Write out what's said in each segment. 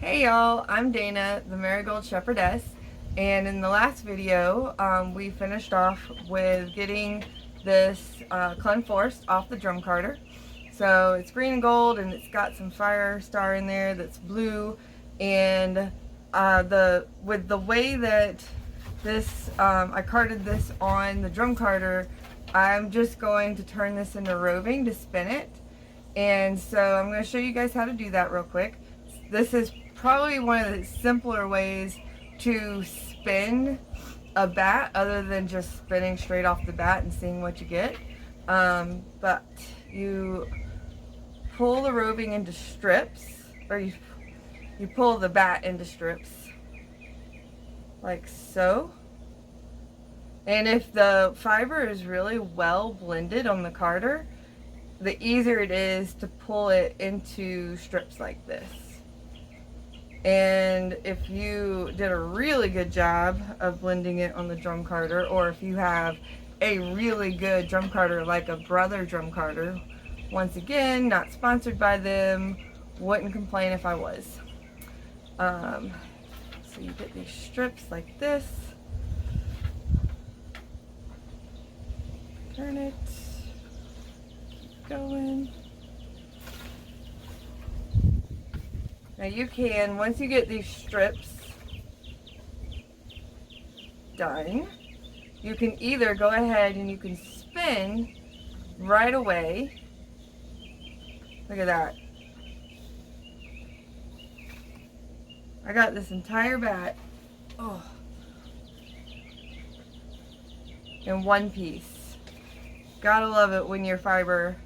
Hey y'all, I'm Dana, the Marigold Shepherdess, and in the last video we finished off with getting this Clun Forest off the drum carter. So it's green and gold and it's got some fire star in there that's blue, and with the way that this I carted this on the drum carter, I'm just going to turn this into roving to spin it. And so I'm going to show you guys how to do that real quick. This is probably one of the simpler ways to spin a bat other than just spinning straight off the bat and seeing what you get. But you pull the roving into strips, or you pull the bat into strips like so. And if the fiber is really well blended on the carter, the easier it is to pull it into strips like this. And if you did a really good job of blending it on the drum carter, or if you have a really good drum carter like a Brother drum carter, once again, not sponsored by them, wouldn't complain if I was. So you get these strips like this, turn it, keep going. Now you can, once you get these strips done, you can either go ahead and you can spin right away. Look at that. I got this entire bat in one piece. Gotta love it when your fiber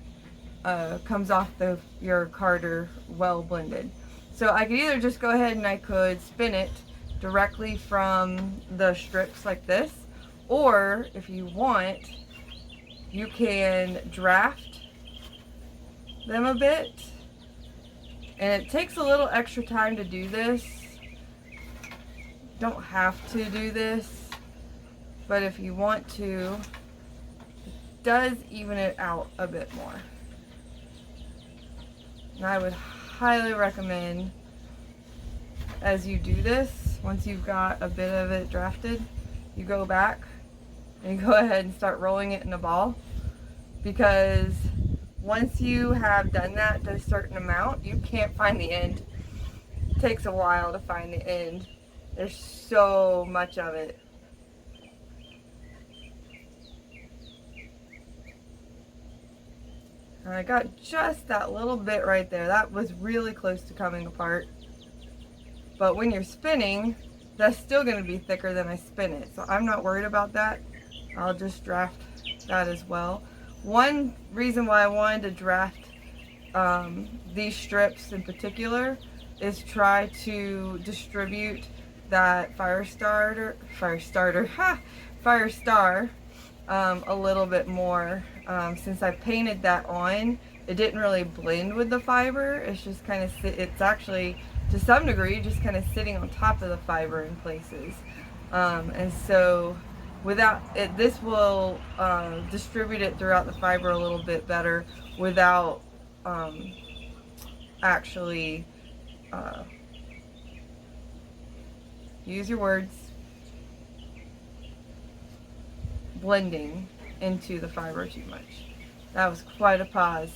comes off your carter well blended. So I could either just go ahead and I could spin it directly from the strips like this, or if you want, you can draft them a bit. And it takes a little extra time to do this. Don't have to do this, but if you want to, it does even it out a bit more. And I would highly recommend, as you do this, once you've got a bit of it drafted, you go back and you go ahead and start rolling it in a ball, because once you have done that to a certain amount, you can't find the end. It takes a while to find the end. There's so much of it. And I got just that little bit right there. That was really close to coming apart. But when you're spinning, that's still going to be thicker than I spin it. So I'm not worried about that. I'll just draft that as well. One reason why I wanted to draft these strips in particular is try to distribute that fire star a little bit more. Since I painted that on, it didn't really blend with the fiber. It's just kind of it's actually to some degree just kind of sitting on top of the fiber in places, and so without it, this will distribute it throughout the fiber a little bit better without actually use your words, blending into the fiber too much. That was quite a pause.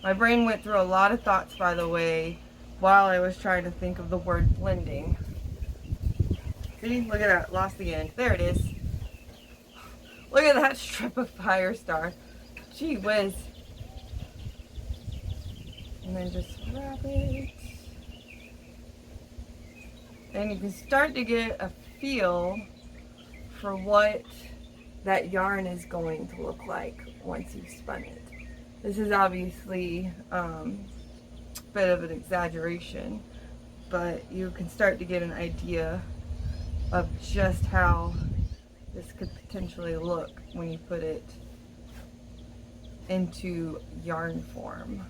My brain went through a lot of thoughts, by the way, while I was trying to think of the word blending. See, look at that, lost the end. There it is. Look at that strip of fire star. Gee whiz. And then just wrap it. And you can start to get a feel for what that yarn is going to look like once you've spun it. This is obviously a bit of an exaggeration, but you can start to get an idea of just how this could potentially look when you put it into yarn form.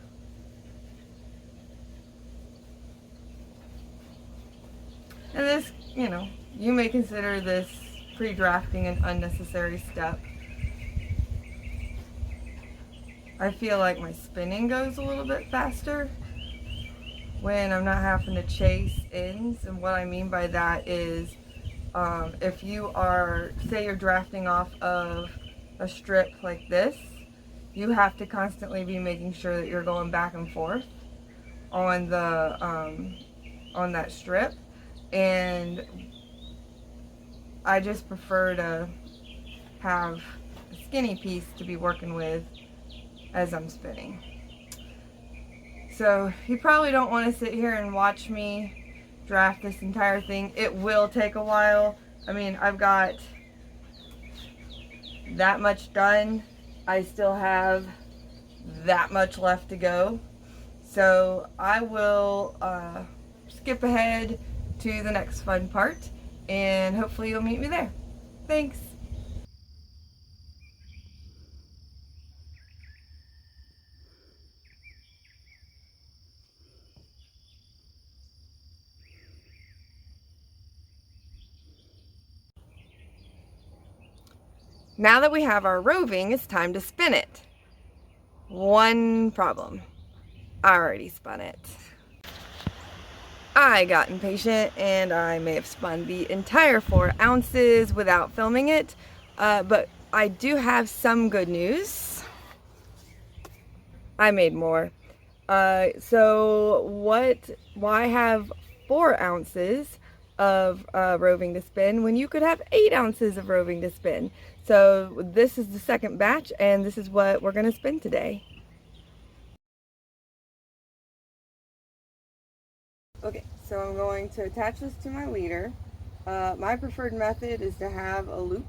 And this, you know, you may consider this pre-drafting an unnecessary step. I feel like my spinning goes a little bit faster when I'm not having to chase ends. And what I mean by that is if you are, say you're drafting off of a strip like this, you have to constantly be making sure that you're going back and forth on the on that strip. And I just prefer to have a skinny piece to be working with as I'm spinning. So you probably don't want to sit here and watch me draft this entire thing. It will take a while. I mean, I've got that much done. I still have that much left to go. So I will skip ahead to the next fun part, and hopefully you'll meet me there. Thanks. Now that we have our roving, it's time to spin it. One problem. I already spun it. I got impatient and I may have spun the entire 4 ounces without filming it, but I do have some good news. I made more. So why have 4 ounces of roving to spin when you could have 8 ounces of roving to spin? So this is the second batch, and this is what we're going to spin today. Okay, so I'm going to attach this to my leader. My preferred method is to have a loop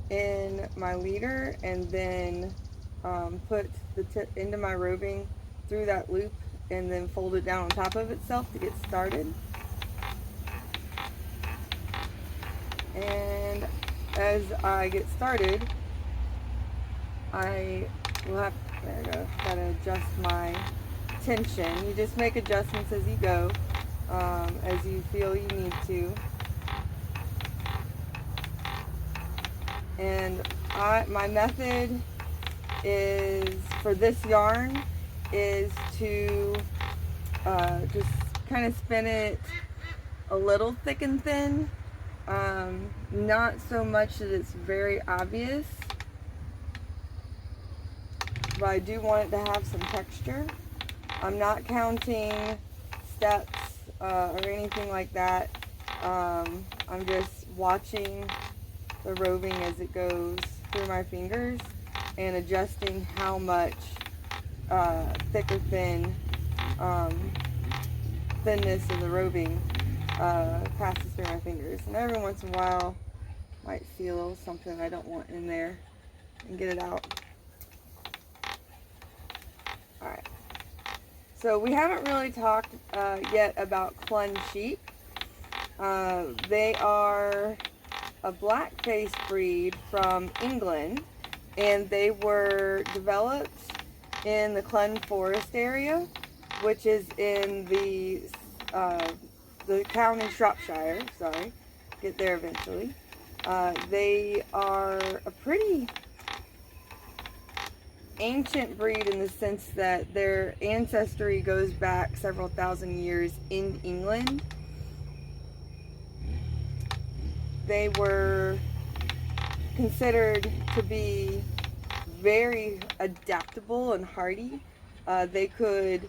in my leader and then put the tip into my roving through that loop and then fold it down on top of itself to get started. And as I get started, I will have, there we go, gotta adjust my tension. You just make adjustments as you go, as you feel you need to. And my method is, for this yarn, is to just kind of spin it a little thick and thin. Not so much that it's very obvious, but I do want it to have some texture. I'm not counting steps or anything like that. I'm just watching the roving as it goes through my fingers and adjusting how much thick or thin thinness of the roving passes through my fingers. And every once in a while might see a little something I don't want in there and get it out. Alright, so we haven't really talked yet about Clun sheep. They are a black-faced breed from England, and they were developed in the Clun Forest area, which is in the county Shropshire. Sorry, get there eventually. They are a pretty ancient breed in the sense that their ancestry goes back several thousand years in England. They were considered to be very adaptable and hardy. They could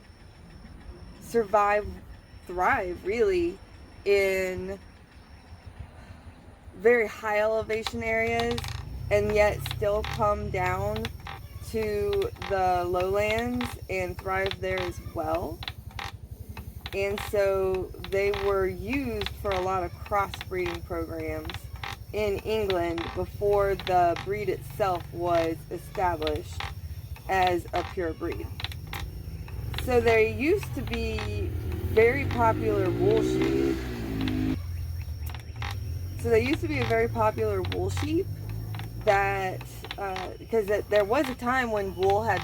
thrive really in very high elevation areas and yet still come down to the lowlands and thrive there as well. And so they were used for a lot of crossbreeding programs in England before the breed itself was established as a pure breed. So they used to be very popular wool sheep. So they used to be a very popular wool sheep that, because there was a time when wool had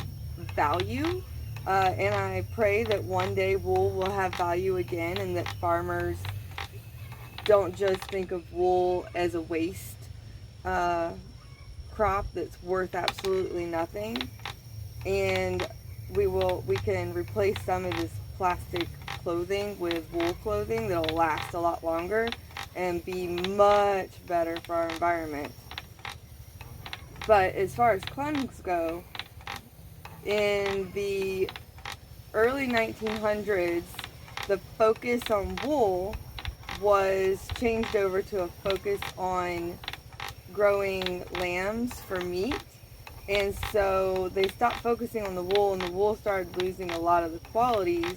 value, and I pray that one day wool will have value again and that farmers don't just think of wool as a waste crop that's worth absolutely nothing, and we can replace some of this plastic clothing with wool clothing that'll last a lot longer and be much better for our environment. But as far as cluns go, in the early 1900s, the focus on wool was changed over to a focus on growing lambs for meat. And so they stopped focusing on the wool, and the wool started losing a lot of the qualities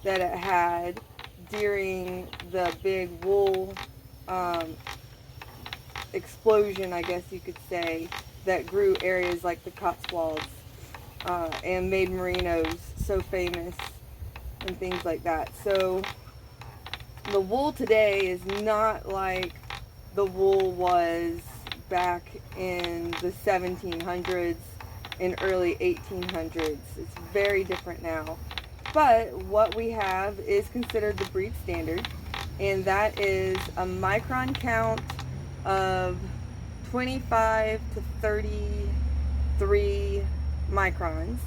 that it had during the big wool explosion, I guess you could say, that grew areas like the Cotswolds and made merinos so famous and things like that. So the wool today is not like the wool was back in the 1700s and early 1800s. It's very different now. But what we have is considered the breed standard, and that is a micron count of 25 to 33 microns,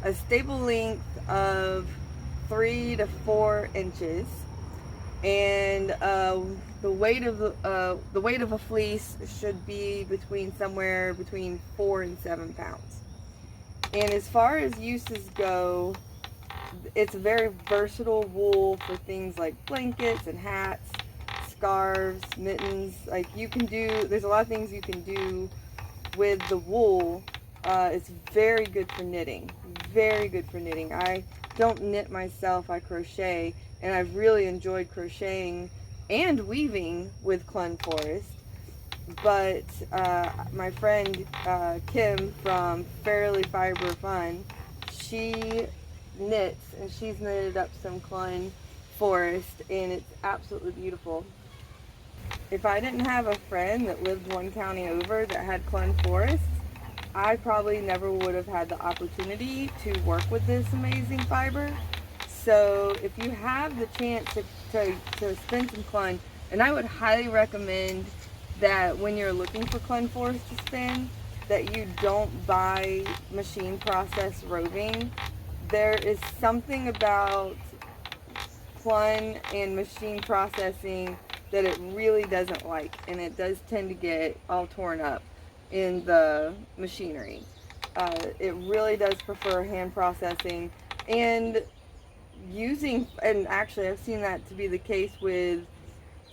a stable length of 3 to 4 inches, and the weight of a fleece should be somewhere between 4 and 7 pounds. And as far as uses go, it's a very versatile wool for things like blankets and hats, scarves, mittens. Like, there's a lot of things you can do with the wool. It's very good for knitting. Very good for knitting. I don't knit myself, I crochet, and I've really enjoyed crocheting and weaving with Clun Forest. But my friend Kim from Fairly Fiber Fun, she knits, and she's knitted up some Clun Forest, and it's absolutely beautiful. If I didn't have a friend that lived one county over that had Clun Forest, I probably never would have had the opportunity to work with this amazing fiber. So if you have the chance to spin some Clun, and I would highly recommend that when you're looking for Clun Forest to spin, that you don't buy machine process roving. There is something about Clun and machine processing that it really doesn't like, and it does tend to get all torn up in the machinery. It really does prefer hand processing and actually I've seen that to be the case with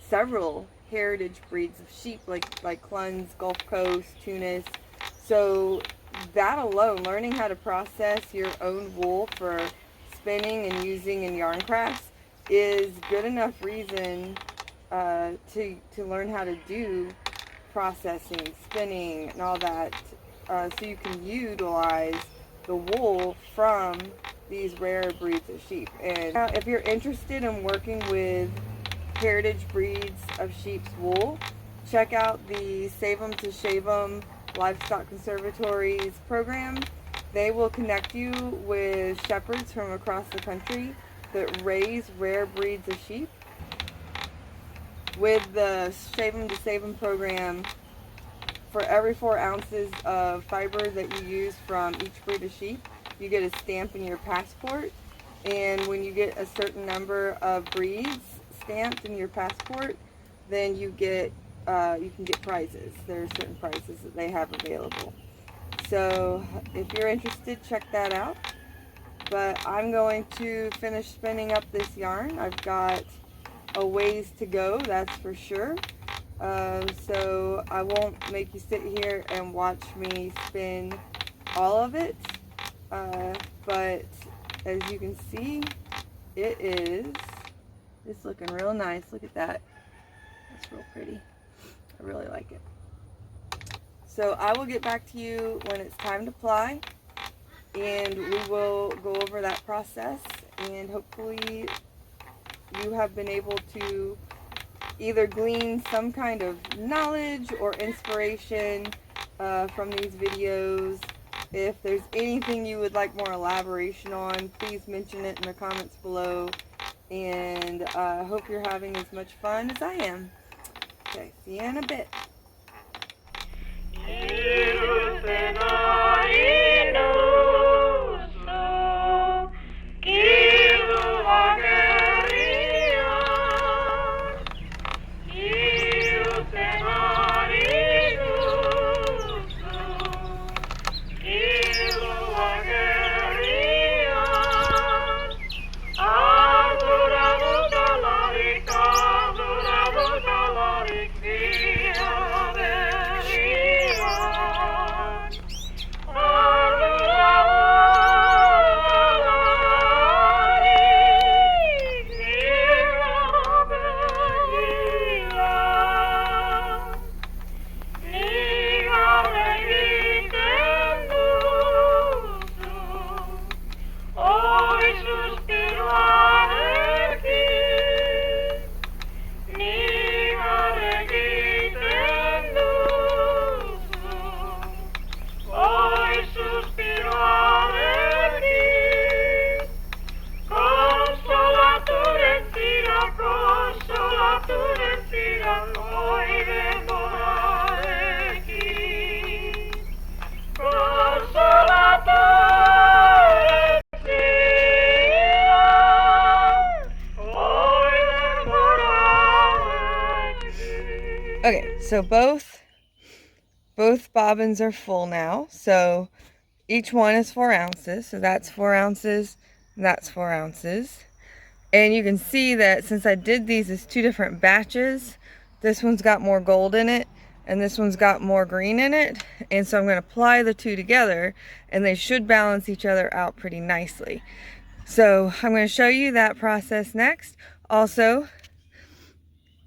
several heritage breeds of sheep, like Cluns, Gulf Coast, Tunis. So that alone, learning how to process your own wool for spinning and using in yarn crafts is good enough reason to learn how to do processing, spinning, and all that, so you can utilize the wool from these rare breeds of sheep. And if you're interested in working with heritage breeds of sheep's wool, check out the Save 'em to Shave 'em Livestock Conservatories program. They will connect you with shepherds from across the country that raise rare breeds of sheep. With the Shave 'em to Save 'em program, for every 4 ounces of fiber that you use from each breed of sheep, you get a stamp in your passport. And when you get a certain number of breeds stamped in your passport, then you can get prizes. There are certain prizes that they have available. So if you're interested, check that out. But I'm going to finish spinning up this yarn. I've got a ways to go, that's for sure. So I won't make you sit here and watch me spin all of it. But as you can see, it's looking real nice. Look at that. That's real pretty. I really like it. So I will get back to you when it's time to ply, and we will go over that process, and hopefully you have been able to either glean some kind of knowledge or inspiration from these videos. If there's anything you would like more elaboration on, please mention it in the comments below. And I hope you're having as much fun as I am. Okay, see you in a bit. Give Okay, so both bobbins are full now. So each one is 4 ounces. So that's 4 ounces, that's 4 ounces. And you can see that since I did these as 2 different batches, this one's got more gold in it and this one's got more green in it. And so I'm going to apply the 2 together and they should balance each other out pretty nicely. So I'm going to show you that process next. Also,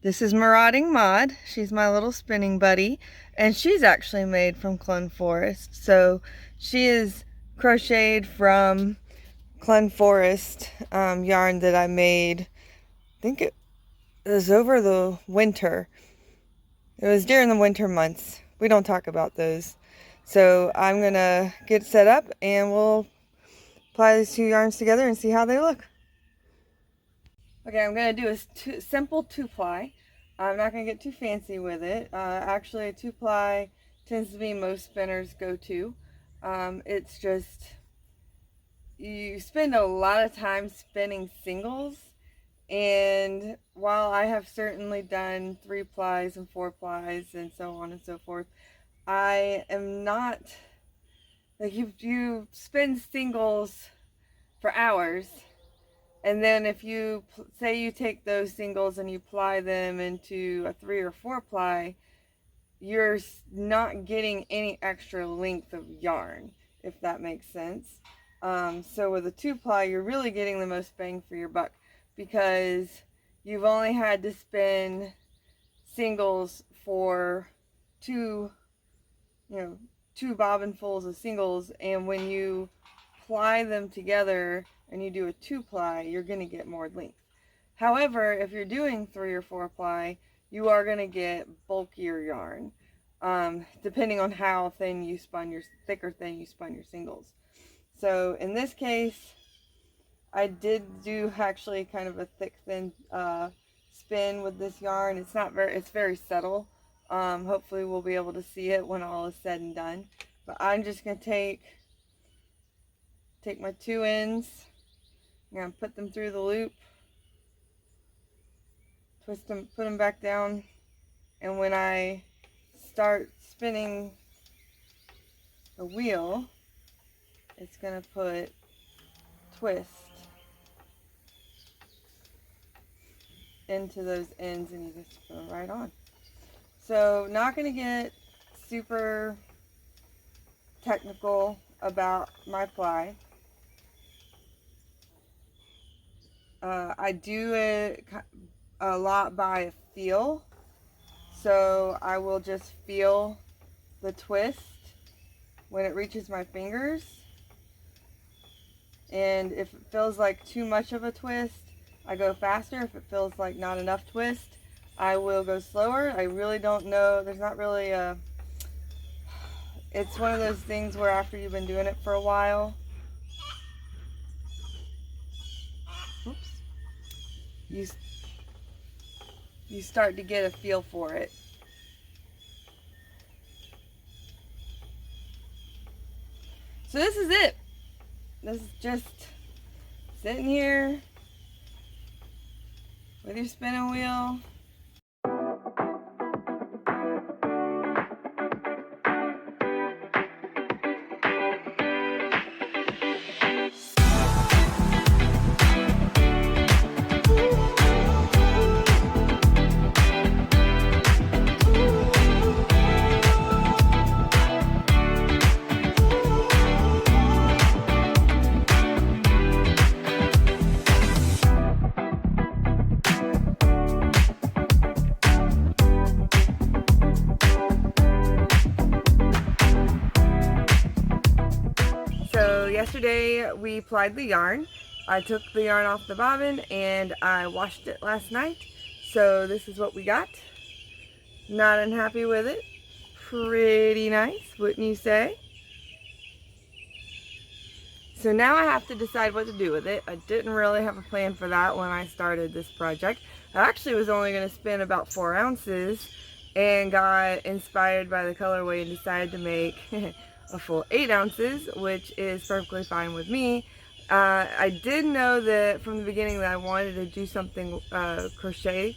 this is Marauding Maud. She's my little spinning buddy, and she's actually made from Clun Forest. So she is crocheted from Clun Forest yarn that I made. I think it was over the winter. It was during the winter months. We don't talk about those. So I'm gonna get set up and we'll apply these 2 yarns together and see how they look. Okay, I'm going to do a simple 2-ply. I'm not going to get too fancy with it. Actually, a 2-ply tends to be most spinners' go-to. It's just, you spend a lot of time spinning singles, and while I have certainly done 3-plies and 4-plies and so on and so forth, I am not, like, you spin singles for hours. And then if you say you take those singles and you ply them into a 3 or 4-ply, you're not getting any extra length of yarn, if that makes sense. So with a 2-ply, you're really getting the most bang for your buck because you've only had to spin singles for 2 bobbinfuls of singles, and when you ply them together and you do a 2-ply, you're going to get more length. However, if you're doing 3 or 4-ply, you are going to get bulkier yarn, depending on how thin you spun your, thick or thin you spun your singles. So in this case, I did do actually kind of a thick, thin spin with this yarn. It's very subtle. Hopefully we'll be able to see it when all is said and done. But I'm just going to take my 2 ends. I'm going to put them through the loop, twist them, put them back down, and when I start spinning the wheel, it's going to twist into those ends and you just put them right on. So not going to get super technical about my ply. I do it a lot by feel, so I will just feel the twist when it reaches my fingers, and if it feels like too much of a twist, I go faster. If it feels like not enough twist, I will go slower. I really don't know, there's not really it's one of those things where after you've been doing it for a while, you start to get a feel for it. So this is it. This is just sitting here with your spinning wheel. So yesterday we plied the yarn. I took the yarn off the bobbin and I washed it last night. So this is what we got. Not unhappy with it. Pretty nice, wouldn't you say? So now I have to decide what to do with it. I didn't really have a plan for that when I started this project. I actually was only going to spin about 4 ounces and got inspired by the colorway and decided to make a full 8 ounces, which is perfectly fine with me. I did know that from the beginning that I wanted to do something, crochet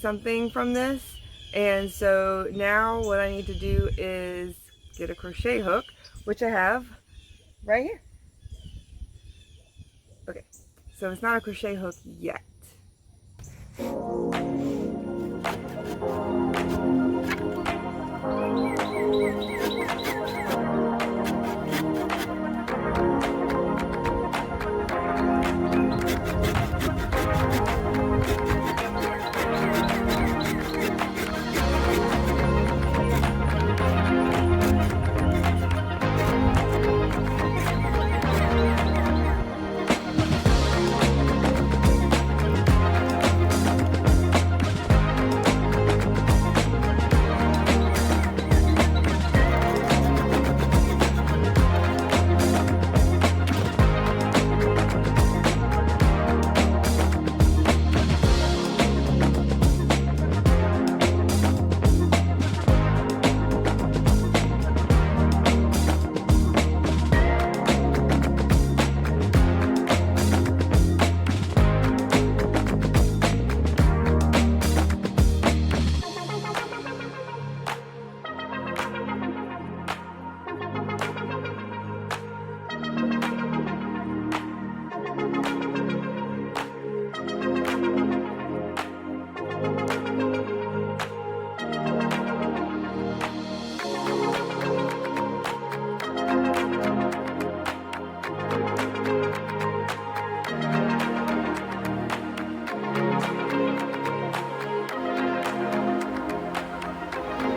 something from this, and so now what I need to do is get a crochet hook, which I have right here. Okay, so it's not a crochet hook yet.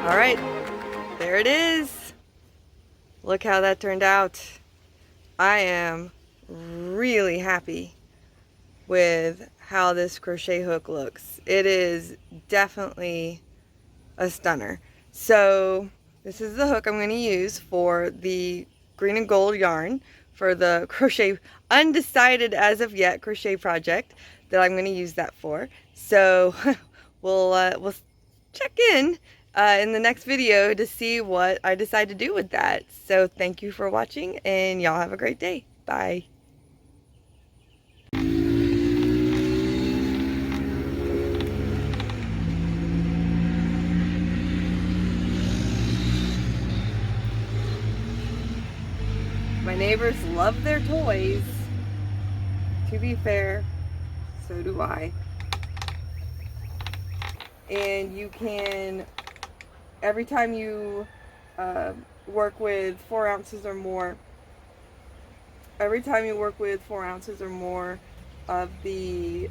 All right, there it is. Look how that turned out. I am really happy with how this crochet hook looks. It is definitely a stunner. So this is the hook I'm going to use for the green and gold yarn for the crochet, undecided as of yet, crochet project that I'm going to use that for. So we'll check in the next video to see what I decide to do with that. So thank you for watching, and y'all have a great day. Bye. My neighbors love their toys. To be fair, so do I. And you can, every time you work with 4 ounces or more, of the